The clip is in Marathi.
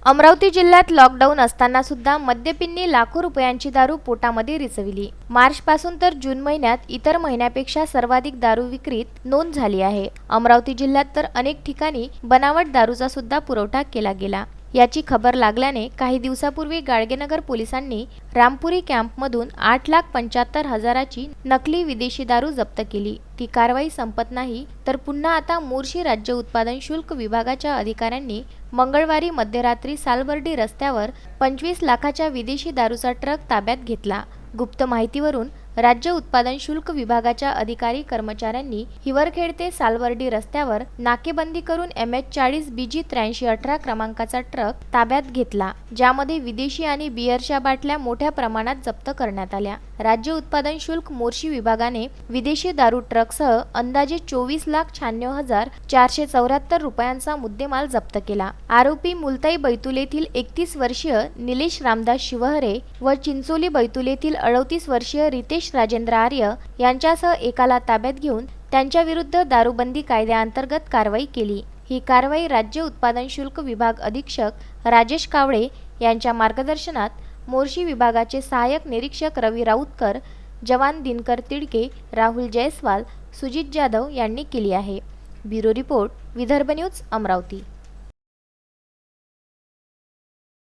अमरावती जिल्ह्यात लॉकडाऊन असताना सुद्धा मद्यपींनी लाखो रुपयांची दारू पोटामध्ये रिचविली। मार्च पासून तर जून महिन्यात इतर महिन्यापेक्षा सर्वाधिक दारू विक्रीत नोंद झाली आहे। अमरावती जिल्ह्यात तर अनेक ठिकाणी बनावट दारूचा सुद्धा पुरवठा केला गेला। याची खबर लागल्याने काही दिवसापूर्वी गाडगेनगर पोलिसांनी रामपुरी कॅम्पमधून 8,75,000ची नकली विदेशी दारू जप्त केली। ती कारवाई संपत नाही तर पुन्हा आता मोर्शी राज्य उत्पादन शुल्क विभागाच्या अधिकाऱ्यांनी मंगळवारी मध्यरात्री सालबर्डी रस्त्यावर 25 लाखाच्या विदेशी दारूचा ट्रक ताब्यात घेतला। गुप्त माहितीवरून राज्य उत्पादन शुल्क विभागाच्या अधिकारी कर्मचाऱ्यांनी हिवरखेड ते सालबर्डी रस्त्यावर नाकेबंदी करून MH40 BG 8318 क्रमांकाचा ट्रक ताब्यात घेतला, ज्यामध्ये विदेशी आणि बियरच्या बाटल्या मोठ्या प्रमाणात जप्त करण्यात आल्या। राज्य उत्पादन शुल्क मोर्शी विभागाने विदेशी दारू ट्रकसह अंदाजे 24,96,474 रुपयांचा मुद्देमाल जप्त केला। आरोपी मुलताई बैतूल येथील 31 वर्षीय निलेश रामदास शिवहरे व चिंचोली बैतूल येथील 38 वर्षीय रितेश राजेंद्र आर्य यांच्यासह एकाला ताब्यात घेऊन त्यांच्या विरुद्ध दारूबंदी कायद्याअंतर्गत कारवाई केली। ही कारवाई राज्य उत्पादन शुल्क विभाग अधीक्षक राजेश कावळे यांच्या मार्गदर्शनात मोर्शी विभागाचे सहाय्यक निरीक्षक रवी राऊतकर, जवान दिनकर तिडके, राहुल जयस्वाल, सुजित जाधव यांनी केली आहे। Bureau report, Vidarbha news, Amravati.